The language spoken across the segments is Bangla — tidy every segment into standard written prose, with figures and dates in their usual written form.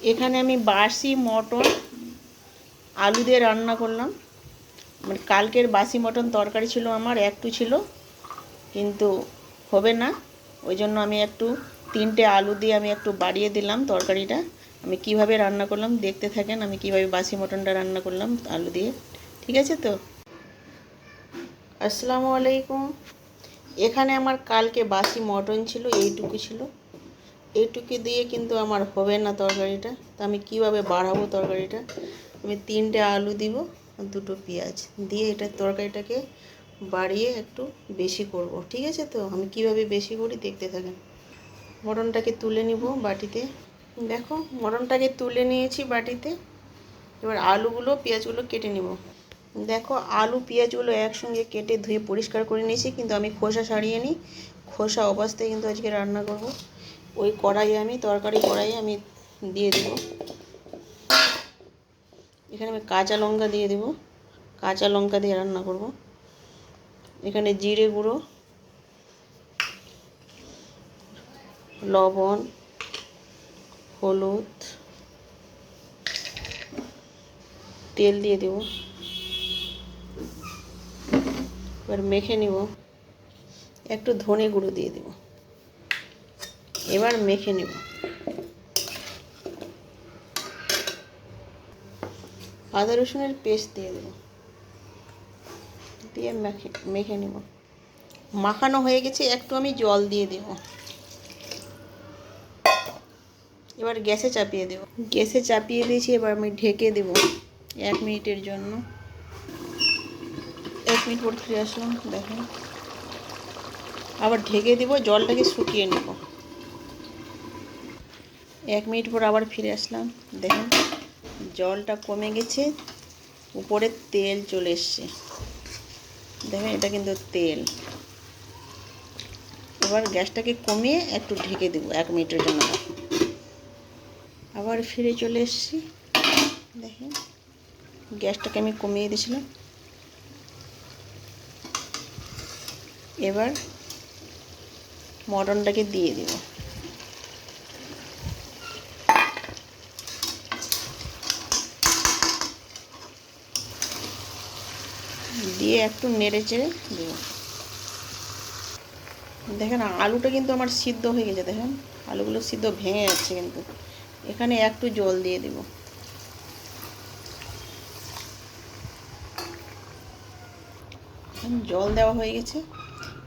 এখানে আমি বাসি মটন আলু দিয়ে রান্না করলাম। মানে কালকের বাসি মটন তরকারি ছিল আমার, একটু ছিল, কিন্তু হবে না, ওই জন্য আমি একটু 3টে আলু দিয়ে আমি একটু বাড়িয়ে দিলাম তরকারিটা। আমি কিভাবে রান্না করলাম দেখতে থাকেন, আমি কিভাবে বাসি মটনটা রান্না করলাম আলু দিয়ে। ঠিক আছে তো? আসসালামু আলাইকুম। এখানে আমার কালকে বাসি মটন ছিল, এইটুকু ছিল। এইটুকু দিয়ে কিন্তু আমার হবে না তরকারিটা, তো আমি কিভাবে বাড়াবো তরকারিটা। আমি 3টে আলু দিব আর 2টো পেঁয়াজ দিয়ে এটা তরকারিটাকে বাড়িয়ে একটু বেশি করব। ঠিক আছে তো? আমি কিভাবে বেশি করি দেখতে থাকেন। মটনটাকে তুলে নিব বাটিতে। দেখো, মটনটাকে তুলে নিয়েছি বাটিতে। এবার আলুগুলো পেঁয়াজগুলো কেটে নিব। দেখো, আলু পেঁয়াজগুলো একসঙ্গে কেটে ধুয়ে পরিষ্কার করে নিয়েছি, কিন্তু আমি খোসা ছাড়িয়ে নিই। খোসা অবস্থায় কিন্তু আজকে রান্না করব। ওই কড়াইয়ে আমি তরকারি কড়াইয়ে আমি দিয়ে দেব। এখানে আমি কাঁচা লঙ্কা দিয়ে দেব, কাঁচা লঙ্কা দিয়ে রান্না করব। এখানে জিরে গুঁড়ো, লবণ, হলুদ, তেল দিয়ে দেব। এবার মেখে নিব। একটু ধনে গুঁড়ো দিয়ে দেব। এবার মেখে নেব। আদা রসুনের পেস্ট দিয়ে দেব, দিয়ে মেখে নেব। মাখানো হয়ে গেছে, একটু আমি জল দিয়ে দেব। এবার গ্যাসে চাপিয়ে দেব। গ্যাসে চাপিয়ে দিয়েছি, এবার আমি ঢেকে দেব 1 মিনিটের জন্য। 1 মিনিট পর ফিরে আসলাম, দেখেন। আবার ঢেকে দেব, জলটাকে শুকিয়ে নেব। 1 মিনিট পর আবার ফিরে আসলাম, দেখেন জলটা কমে গেছে, উপরে তেল চলে এসছে। দেখেন, এটা কিন্তু তেল। এবার গ্যাসটাকে কমিয়ে একটু ঢেকে দেব 1 মিনিটের জন্য। আবার ফিরে চলে এসেছি, দেখেন গ্যাসটাকে আমি কমিয়ে দিয়েছিলাম। এবার মটনটাকে দিয়ে দেব। দিয়ে একটু নেড়ে চেড়ে দেব। দেখেন, আলুটা কিন্তু আমার সিদ্ধ হয়ে গেছে। দেখেন আলুগুলো সিদ্ধ ভেঙে যাচ্ছে, কিন্তু এখানে একটু জল দিয়ে দেব। জল দেওয়া হয়ে গেছে।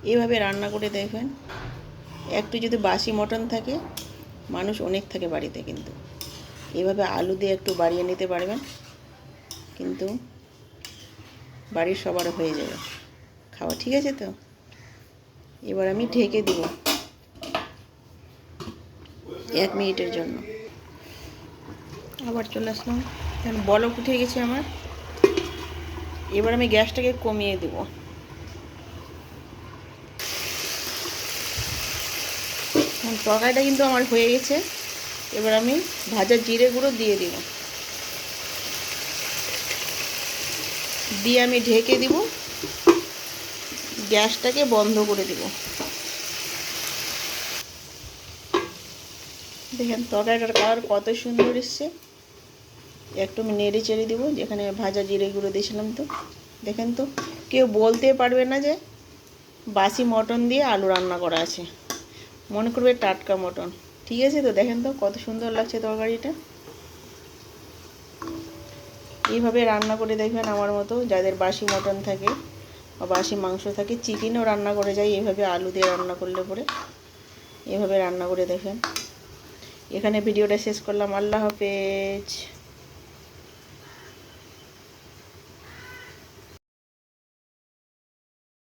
এইভাবে রান্না করে দেখবেন। একটু যদি বাসি মটন থাকে, মানুষ অনেক থাকে বাড়িতে, কিন্তু এইভাবে আলু দিয়ে একটু বাড়িয়ে নিতে পারবেন, কিন্তু বাড়ির সবার হয়ে যাবে খাওয়া। ঠিক আছে তো? এবার আমি ঢেকে দিব 1 মিনিটের জন্য। আবার চলে আসলাম, এখন বলক উঠে গেছে আমার। এবার আমি গ্যাসটাকে কমিয়ে দেব। তরকারিটা কিন্তু আমার হয়ে গেছে। এবার আমি ভাজা জিরে গুঁড়ো দিয়ে দিব, দিয়ে আমি ঢেকে দিব, গ্যাসটাকে বন্ধ করে দিব। দেখেন তরকারিটার কালার কত সুন্দর এসছে। একটু আমি নেড়ে চেড়ে দিব, যেখানে ভাজা জিরে গুঁড়ো দিয়েছিলাম। তো দেখেন তো, কেউ বলতে পারবে না যে বাসি মটন দিয়ে আলু রান্না করা আছে, মনে করবে টাটকা মটন। ঠিক আছে তো? দেখেন তো কত সুন্দর লাগছে তরকারিটা। এইভাবে রান্না করে দেখবেন আমার মতো, যাদের বাসি মটন থাকে বা বাসি মাংস থাকে। চিকেনও রান্না করে যায় এইভাবে, আলু দিয়ে রান্না করলে পরে এভাবে রান্না করে দেখেন। এখানে ভিডিওটা শেষ করলাম। আল্লাহ হাফেজ।